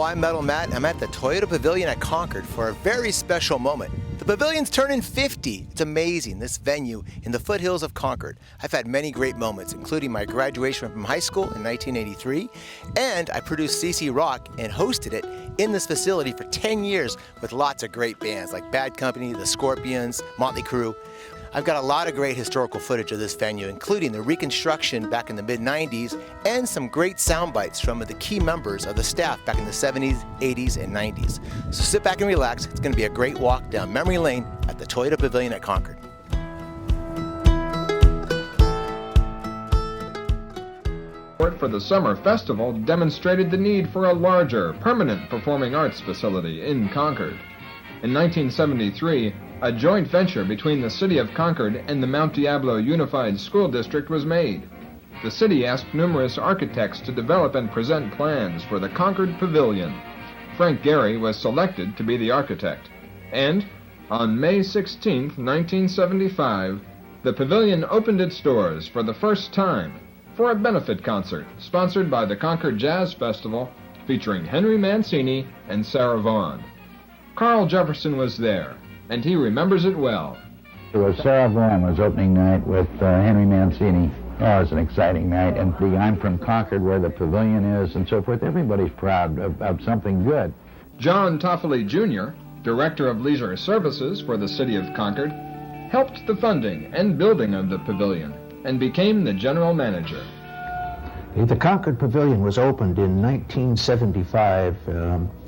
I'm Metal Matt, and I'm at the Toyota Pavilion at Concord for a very special moment. The pavilion's turning 50. It's amazing, this venue in the foothills of Concord. I've had many great moments, including my graduation from high school in 1983, and I produced CC Rock and hosted it in this facility for 10 years with lots of great bands like Bad Company, The Scorpions, Motley Crue. I've got a lot of great historical footage of this venue, including the reconstruction back in the mid-90s and some great sound bites from the key members of the staff back in the 70s, 80s, and 90s. So sit back and relax. It's going to be a great walk down memory lane at the Toyota Pavilion at Concord. For the summer festival demonstrated the need for a larger, permanent performing arts facility in Concord. In 1973, a joint venture between the City of Concord and the Mount Diablo Unified School District was made. The city asked numerous architects to develop and present plans for the Concord Pavilion. Frank Gehry was selected to be the architect. And on May 16, 1975, the pavilion opened its doors for the first time for a benefit concert sponsored by the Concord Jazz Festival featuring Henry Mancini and Sarah Vaughan. Carl Jefferson was there, and he remembers it well. It was Sarah Vaughan was opening night with Henry Mancini. Oh, it was an exciting night, and I'm from Concord where the pavilion is and so forth. Everybody's proud of something good. John Toffoli Jr., Director of Leisure Services for the City of Concord, helped the funding and building of the pavilion and became the general manager. The Concord Pavilion was opened in 1975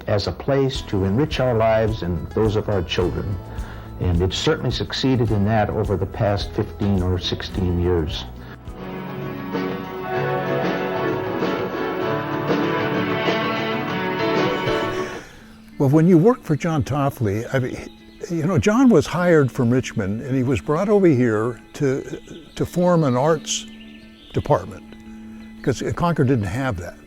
as a place to enrich our lives and those of our children. And it certainly succeeded in that over the past 15 or 16 years. Well, when you work for John Toffoli, I mean, you know, John was hired from Richmond and he was brought over here to form an arts department because Concord didn't have that.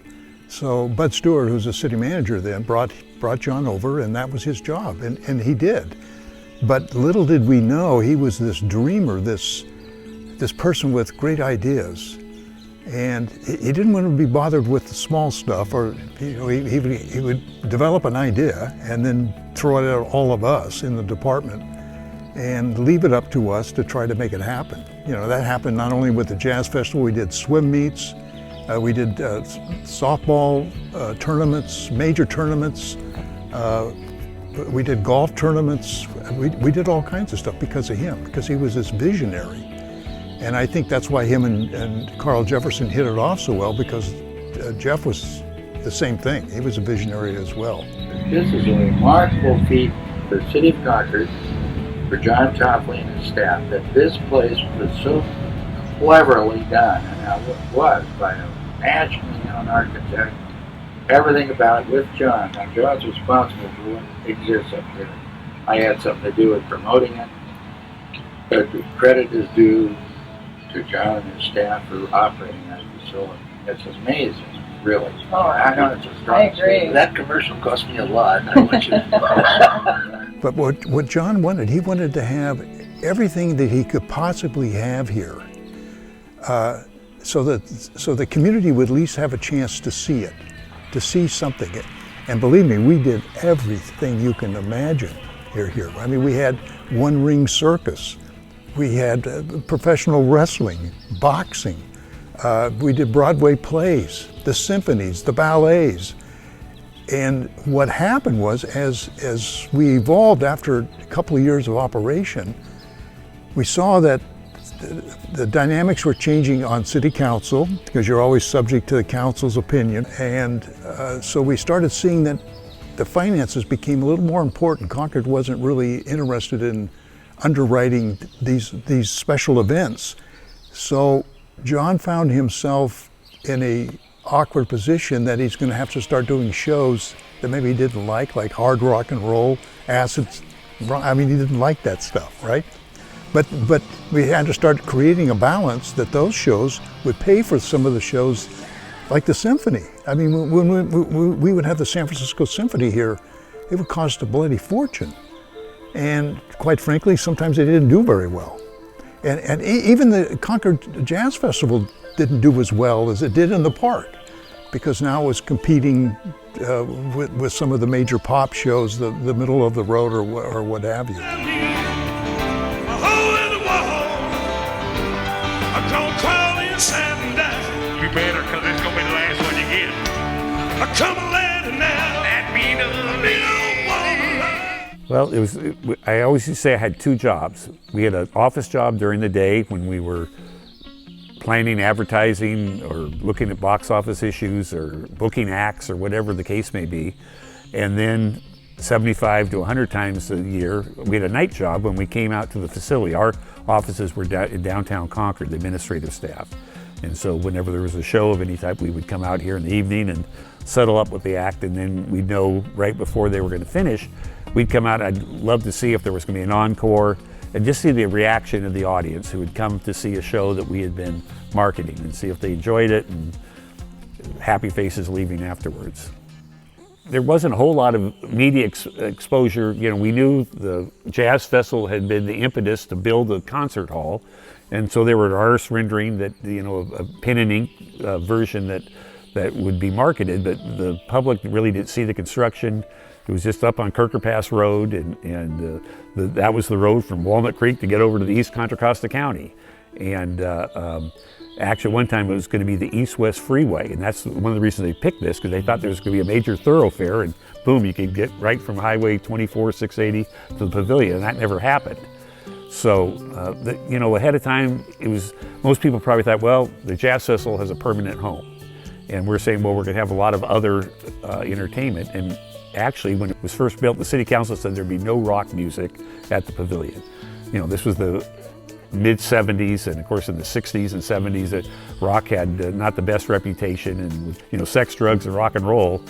So Bud Stewart, who's the city manager then, brought John over, and that was his job, and he did. But little did we know he was this dreamer, this person with great ideas, and he didn't want to be bothered with the small stuff. Or you know, he would develop an idea and then throw it at all of us in the department and leave it up to us to try to make it happen. You know, that happened not only with the Jazz Festival. We did swim meets. We did softball tournaments, major tournaments. We did golf tournaments. We did all kinds of stuff because of him, because he was this visionary. And I think that's why him and Carl Jefferson hit it off so well, because Jeff was the same thing. He was a visionary as well. This is a remarkable feat for the City of Concord, for John Toffoli and his staff, that this place was so cleverly done, and how it was by a nationally known architect. Everything about it with John. Now, John's responsible for what exists up here. I had something to do with promoting it, but the credit is due to John and his staff for operating that facility. It's amazing, really. Oh, I know. It's a strong I agree. statement. That commercial cost me a lot, and I want you to But what John wanted, he wanted to have everything that he could possibly have here. So the community would at least have a chance to see it, to see something. And believe me, we did everything you can imagine here. I mean, we had one-ring circus. We had professional wrestling, boxing. We did Broadway plays, the symphonies, the ballets. And what happened was, as we evolved after a couple of years of operation, we saw that the dynamics were changing on city council, because you're always subject to the council's opinion. And so we started seeing that the finances became a little more important. Concord wasn't really interested in underwriting these special events. So John found himself in a awkward position that he's going to have to start doing shows that maybe he didn't like hard rock and roll, acid. I mean, he didn't like that stuff, right? But we had to start creating a balance that those shows would pay for some of the shows, like the symphony. I mean, when we would have the San Francisco Symphony here, it would cost a bloody fortune. And quite frankly, sometimes they didn't do very well. And even the Concord Jazz Festival didn't do as well as it did in the park, because now it was competing with some of the major pop shows, the middle of the road or what have you. A hole in the wall. I'm gonna crawl inside and die. You better, cause it's gonna be the last one you get. I come a ladder now. That be the Well, I always used to say I had two jobs. We had an office job during the day when we were planning advertising or looking at box office issues or booking acts or whatever the case may be. And then 75 to 100 times a year, we had a night job when we came out to the facility. Our offices were in downtown Concord, the administrative staff. And so whenever there was a show of any type, we would come out here in the evening and settle up with the act, and then we'd know right before they were going to finish, we'd come out. I'd love to see if there was going to be an encore and just see the reaction of the audience who would come to see a show that we had been marketing and see if they enjoyed it, and happy faces leaving afterwards. There wasn't a whole lot of media exposure. You know, we knew the Jazz Festival had been the impetus to build a concert hall, and so there were an artist rendering that, you know, a pen and ink version that would be marketed, but the public really didn't see the construction. It was just up on Kirker Pass Road, and that was the road from Walnut Creek to get over to the East Contra Costa County. And actually, one time it was going to be the East-West Freeway, and that's one of the reasons they picked this, because they thought there was going to be a major thoroughfare, and boom, you could get right from Highway 24, 680 to the Pavilion, and that never happened. So, you know, ahead of time, most people probably thought, well, the Jazz Festival has a permanent home. And we're saying, well, we're going to have a lot of other entertainment. And actually, when it was first built, the city council said there'd be no rock music at the Pavilion. You know, this was the mid-'70s, and of course in the '60s and '70s, that rock had not the best reputation, and, you know, sex, drugs, and rock and roll.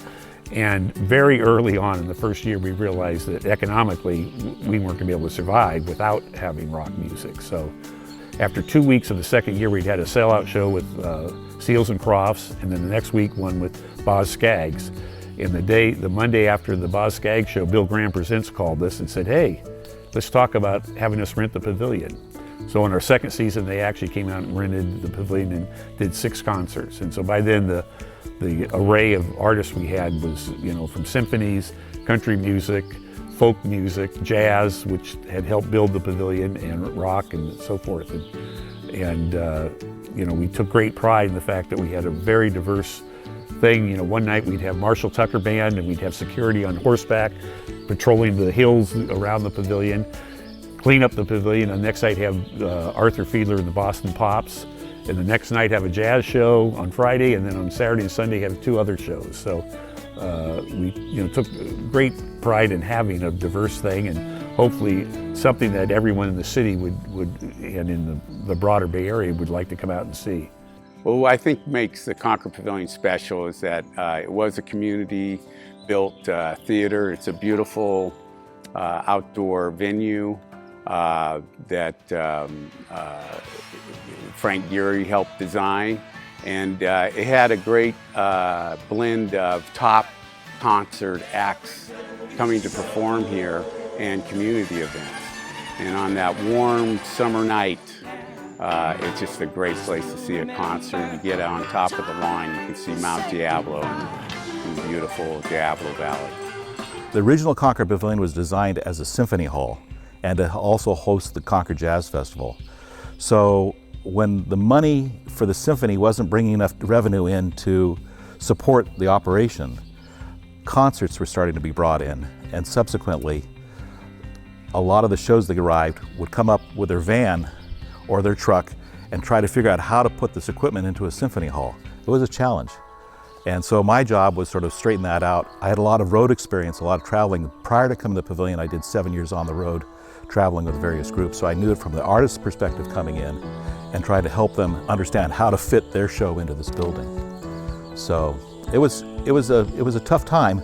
And very early on in the first year, we realized that economically, we weren't going to be able to survive without having rock music. So after 2 weeks of the second year, we'd had a sellout show with Seals and Crofts, and then the next week one with Boz Scaggs. And the Monday after the Boz Scaggs show, Bill Graham Presents called us and said, hey, let's talk about having us rent the Pavilion. So in our second season, they actually came out and rented the Pavilion and did 6 concerts. And so by then, the array of artists we had was, you know, from symphonies, country music, folk music, jazz, which had helped build the Pavilion, and rock and so forth. And you know, we took great pride in the fact that we had a very diverse thing. You know, one night we'd have Marshall Tucker Band, and we'd have security on horseback patrolling the hills around the Pavilion, clean up the Pavilion. And the next night have Arthur Fiedler and the Boston Pops. And the next night have a jazz show on Friday, and then on Saturday and Sunday have 2 other shows. So we, you know, took great pride in having a diverse thing, and hopefully something that everyone in the city would and in the broader Bay Area would like to come out and see. Well, what I think makes the Concord Pavilion special is that it was a community-built theater. It's a beautiful outdoor venue that Frank Gehry helped design, and it had a great blend of top concert acts coming to perform here and community events. And on that warm summer night, it's just a great place to see a concert. You get on top of the lawn, you can see Mount Diablo and the beautiful Diablo Valley. The original Concord Pavilion was designed as a symphony hall and to also host the Concord Jazz Festival. So when the money for the symphony wasn't bringing enough revenue in to support the operation, concerts were starting to be brought in, and subsequently a lot of the shows that arrived would come up with their van or their truck and try to figure out how to put this equipment into a symphony hall. It was a challenge. And so my job was sort of straighten that out. I had a lot of road experience, a lot of traveling. Prior to coming to the Pavilion, I did 7 years on the road, traveling with various groups. So I knew it from the artist's perspective coming in and trying to help them understand how to fit their show into this building. So it was a tough time,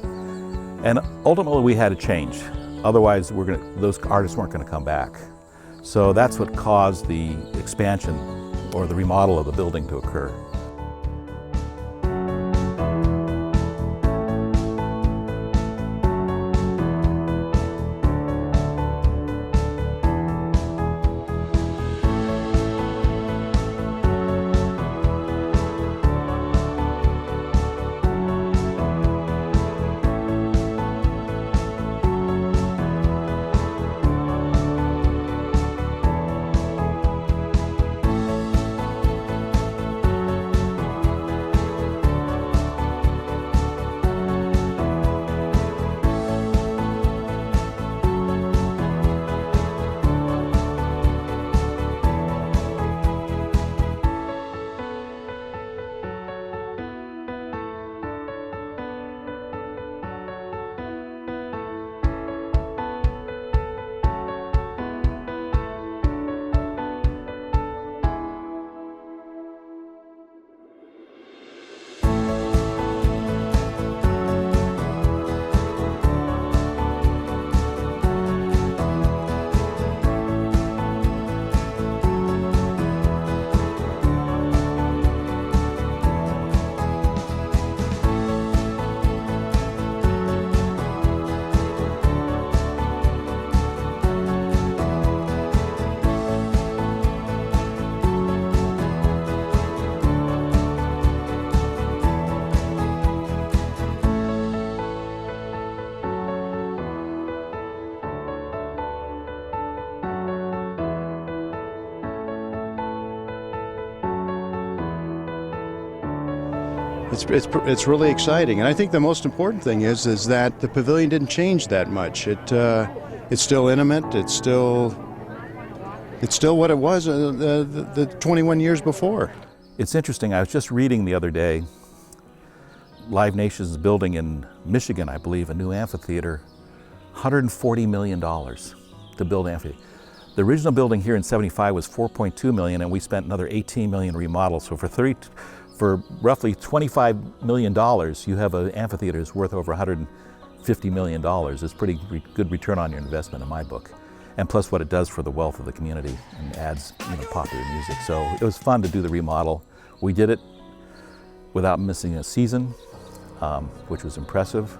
and ultimately we had to change. Otherwise, those artists weren't going to come back. So that's what caused the expansion or the remodel of the building to occur. It's really exciting, and I think the most important thing is that the pavilion didn't change that much. It's still intimate. It's still what it was the 21 years before. It's interesting. I was just reading the other day. Live Nation's building in Michigan, I believe, a new amphitheater, $140 million to build an amphitheater. The original building here in '75 was $4.2 million, and we spent another $18 million to remodel. So for roughly $25 million, you have an amphitheater that's worth over $150 million. It's pretty good return on your investment in my book. And plus what it does for the wealth of the community and adds popular music. So it was fun to do the remodel. We did it without missing a season, which was impressive.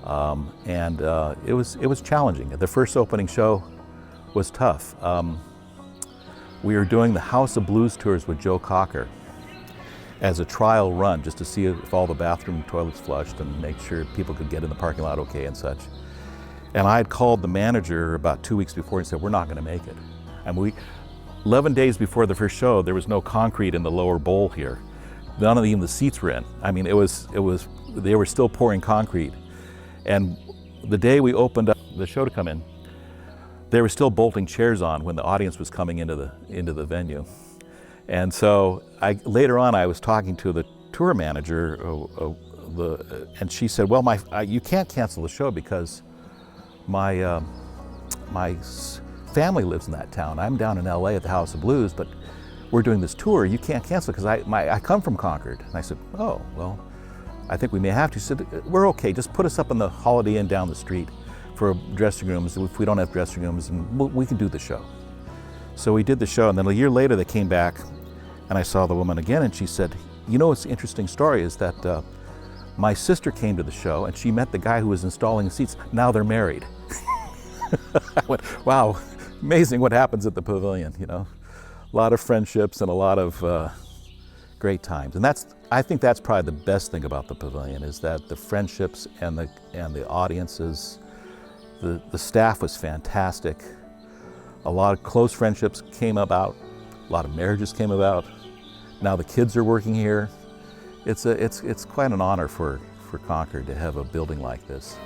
And it was challenging. The first opening show was tough. We were doing the House of Blues tours with Joe Cocker as a trial run, just to see if all the bathroom toilets flushed and make sure people could get in the parking lot okay and such. And I had called the manager about 2 weeks before and said, we're not going to make it. And 11 days before the first show, there was no concrete in the lower bowl here. None of even the seats were in. I mean, they were still pouring concrete. And the day we opened up the show to come in, they were still bolting chairs on when the audience was coming into the venue. And so later on, I was talking to the tour manager, and she said, well, you can't cancel the show because my family lives in that town. I'm down in LA at the House of Blues, but we're doing this tour. You can't cancel because I come from Concord. And I said, oh, well, I think we may have to. She said, we're okay, just put us up in the Holiday Inn down the street for dressing rooms. If we don't have dressing rooms, and we can do the show. So we did the show, and then a year later they came back, and I saw the woman again, and she said, you know what's an interesting story is that my sister came to the show, and she met the guy who was installing the seats. Now they're married. I went, wow, amazing what happens at the pavilion, A lot of friendships and a lot of great times. And I think that's probably the best thing about the pavilion is that the friendships and the audiences, the staff was fantastic. A lot of close friendships came about, a lot of marriages came about. Now the kids are working here. It's quite an honor for Concord to have a building like this.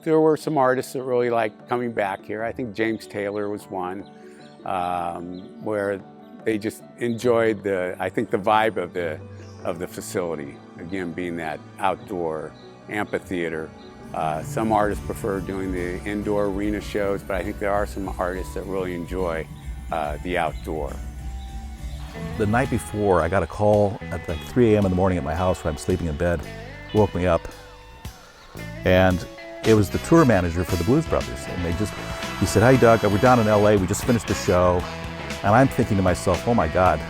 There were some artists that really liked coming back here. I think James Taylor was one, where they just enjoyed the vibe of the facility. Again, being that outdoor amphitheater. Some artists prefer doing the indoor arena shows, but I think there are some artists that really enjoy the outdoor. The night before, I got a call at like 3 a.m. in the morning at my house when I'm sleeping in bed. Woke me up, and it was the tour manager for the Blues Brothers, and he said, "Hey Doug, we're down in LA, we just finished the show." And I'm thinking to myself, oh my God,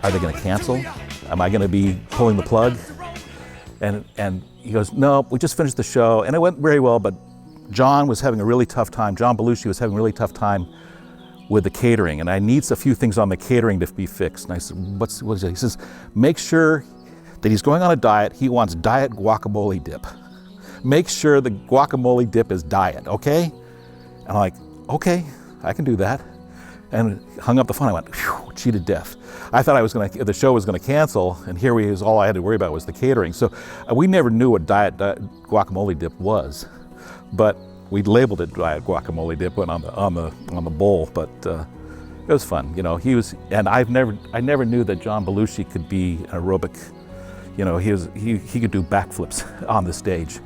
are they gonna cancel? Am I gonna be pulling the plug? And he goes, no, we just finished the show, and it went very well, but John was having a really tough time, John Belushi was having a really tough time with the catering, and I need a few things on the catering to be fixed. And I said, what is it? He says, make sure that he's going on a diet, he wants diet guacamole dip. Make sure the guacamole dip is diet, okay? And I'm like, okay, I can do that. And hung up the phone, I went, phew, cheated death. I thought the show was gonna cancel, and here all I had to worry about was the catering. So we never knew what diet guacamole dip was, but we labeled it diet guacamole dip on the bowl. But It was fun, you know. And I never knew that John Belushi could be an aerobic. You know, he could do backflips on the stage,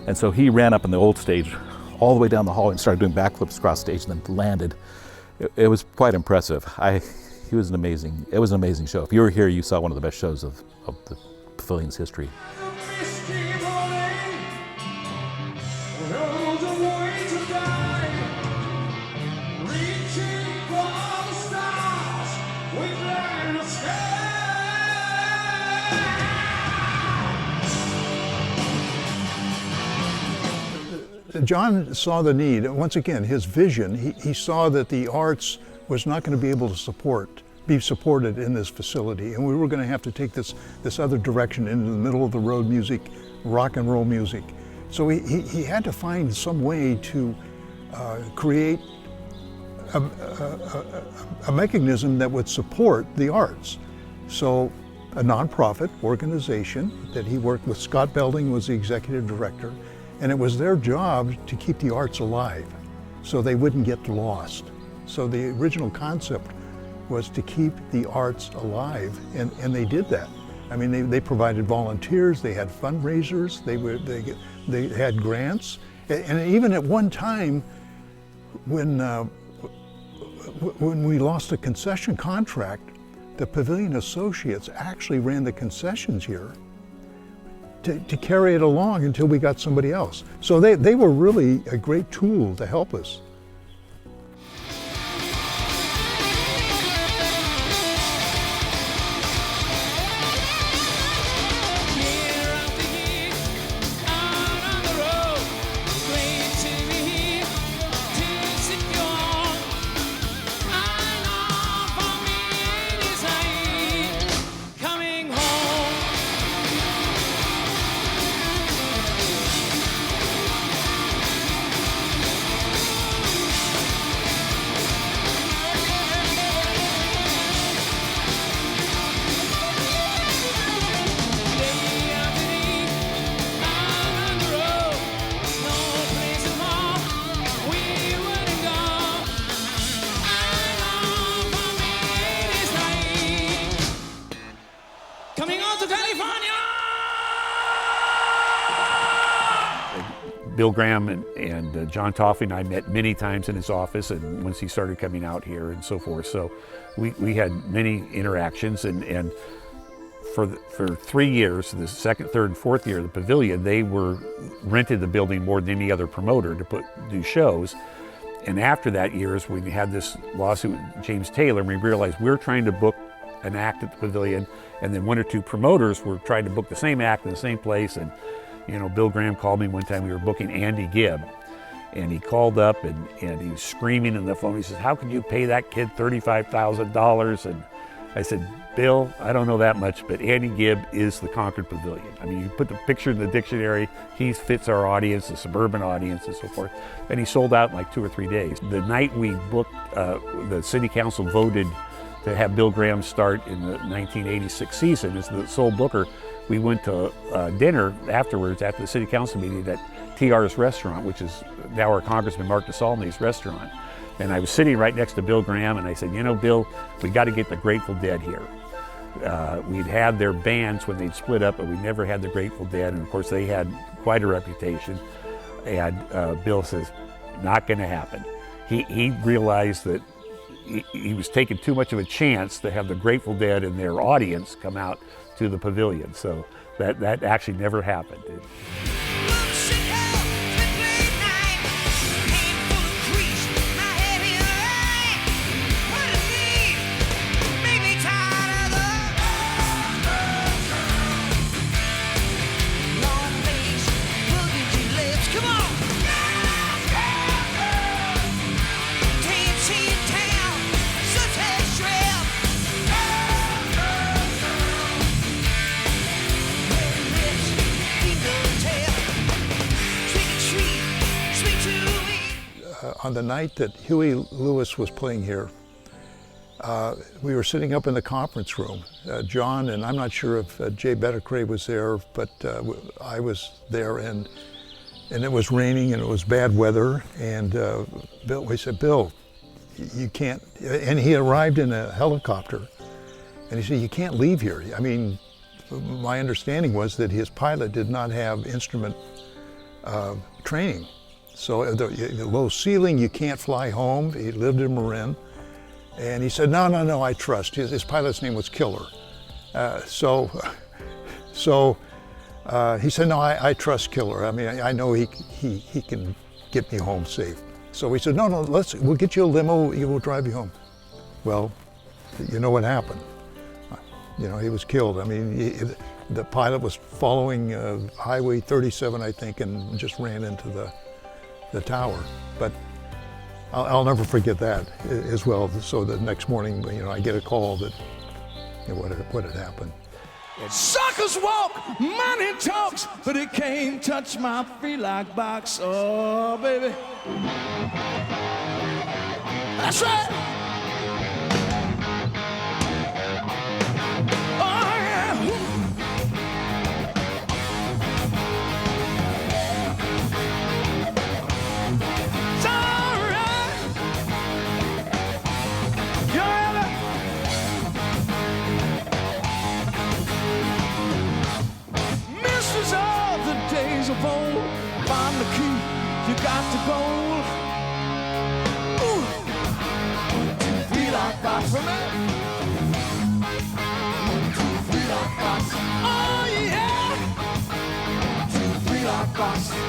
and so he ran up on the old stage, all the way down the hall, and started doing backflips across stage, and then landed. It was quite impressive. It was an amazing show. If you were here, you saw one of the best shows of the Pavilion's history. John saw the need. Once again, his vision, he saw that the arts was not going to be able to be supported in this facility, and we were going to have to take this other direction into the middle of the road music, rock and roll music. So he had to find some way to create a mechanism that would support the arts. So a nonprofit organization that he worked with, Scott Belding was the executive director, and it was their job to keep the arts alive so they wouldn't get lost. So the original concept was to keep the arts alive, and they did that. I mean, they provided volunteers, they had fundraisers, they had grants, and even at one time when we lost a concession contract, the Pavilion Associates actually ran the concessions here to carry it along until we got somebody else. So they were really a great tool to help us. Bill Graham and John Toffley and I met many times in his office, and once he started coming out here and so forth. So we had many interactions, and for 3 years, the second, third, and fourth year of the Pavilion, they rented the building more than any other promoter to do shows. And after that years, we had this lawsuit with James Taylor, and we realized we were trying to book an act at the Pavilion, and then one or two promoters were trying to book the same act in the same place. And you know, Bill Graham called me one time, we were booking Andy Gibb, and he called up and he was screaming in the phone. He says, "How could you pay that kid $35,000? And I said, "Bill, I don't know that much, but Andy Gibb is the Concord Pavilion. I mean, you put the picture in the dictionary, he fits our audience, the suburban audience and so forth." And he sold out in like 2 or 3 days. The night we booked, the city council voted to have Bill Graham start in the 1986 season as the sole booker. We went to dinner afterwards, after the city council meeting, at TR's restaurant, which is now our Congressman Mark DeSaulni's restaurant. And I was sitting right next to Bill Graham, and I said, "You know, Bill, we got to get the Grateful Dead here." We'd had their bands when they'd split up, but we never had the Grateful Dead, and of course they had quite a reputation. And Bill says, "Not going to happen." He realized that he was taking too much of a chance to have the Grateful Dead and their audience come out to the Pavilion, so that actually never happened. On the night that Huey Lewis was playing here, we were sitting up in the conference room. John, and I'm not sure if Jay Bedecarre was there, but I was there, and it was raining and it was bad weather. And we said, "Bill, you can't, and he arrived in a helicopter, and he said, you can't leave here. I mean, my understanding was that his pilot did not have instrument training. So the low ceiling, you can't fly home. He lived in Marin. And he said, no, I trust. His pilot's name was Killer. So he said, no, I trust Killer. I mean, I know he can get me home safe. So we said, no, we'll get you a limo, we'll drive you home. Well, you know what happened. You know, he was killed. I mean, the pilot was following Highway 37, I think, and just ran into the tower. But I'll never forget that as well. So the next morning, you know, I get a call that, you know, what had happened. Suckers walk, money talks, but it can't touch my free-like box. Oh, baby. That's right. Oh, yeah. It's all right. You're ever. Mysteries of the days of old. Find the key, you got the gold. Ooh. 1, 2, 3, like box for me. 1, 2, 3, like box. Oh yeah. 1, 2, 3, like box. 1,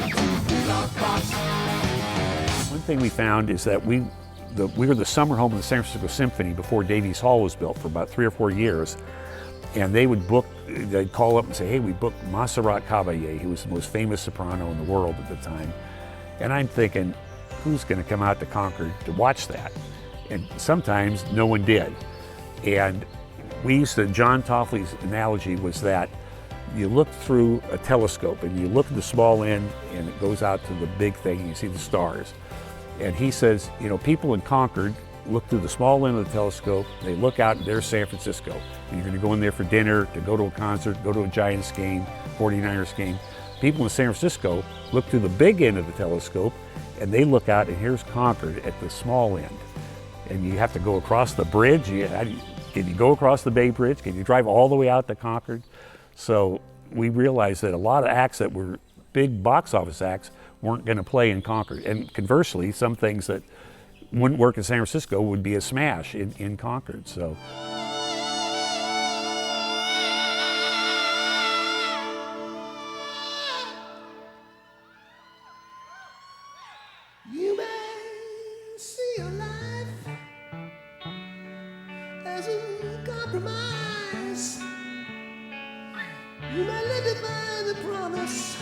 2, 3, like box. One thing we found is that we were the summer home of the San Francisco Symphony before Davies Hall was built for about 3 or 4 years. And they'd call up and say, hey, we booked Montserrat Caballé, who was the most famous soprano in the world at the time. And I'm thinking, who's going to come out to Concord to watch that? And sometimes no one did. And John Toffley's analogy was that you look through a telescope and you look at the small end and it goes out to the big thing and you see the stars. And he says, you know, people in Concord look through the small end of the telescope, they look out and there's San Francisco. And you're going to go in there for dinner, to go to a concert, go to a Giants game, 49ers game. People in San Francisco look through the big end of the telescope and they look out and here's Concord at the small end. And you have to go across the bridge. Can you go across the Bay Bridge? Can you drive all the way out to Concord? So we realized that a lot of acts that were big box office acts weren't going to play in Concord. And conversely, some things that wouldn't work in San Francisco would be a smash in Concord. So. You may see your life as a compromise. You may live to find the promise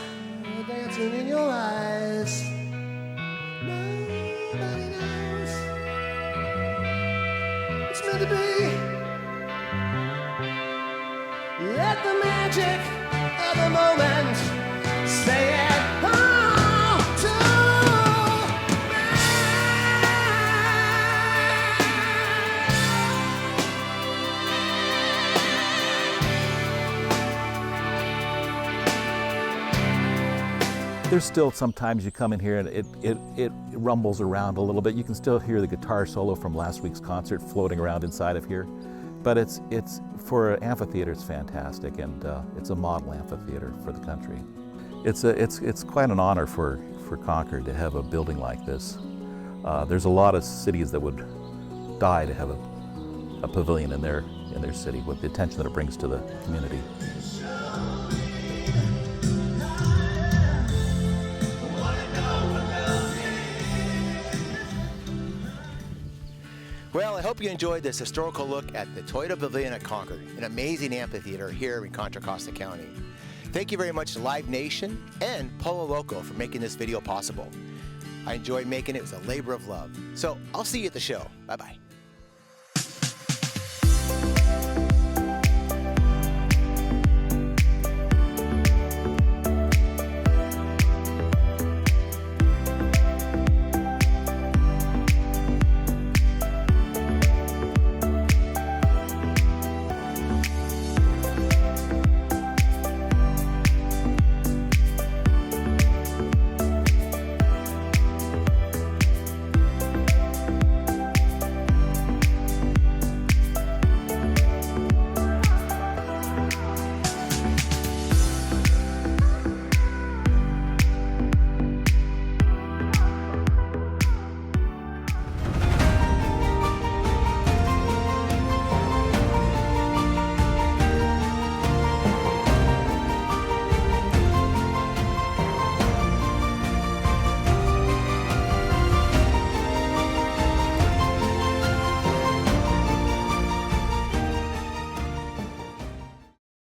dancing in your eyes. Nobody knows it's meant to be. Let the magic of the moment say it all to There's still sometimes you come in here and it rumbles around a little bit. You can still hear the guitar solo from last week's concert floating around inside of here. But it's for an amphitheater, it's fantastic, and it's a model amphitheater for the country. It's quite an honor for Concord to have a building like this. There's a lot of cities that would die to have a pavilion in their city with the attention that it brings to the community. Well, I hope you enjoyed this historical look at the Toyota Pavilion at Concord, an amazing amphitheater here in Contra Costa County. Thank you very much to Live Nation and Polo Loco for making this video possible. I enjoyed making it. It was a labor of love. So I'll see you at the show. Bye-bye.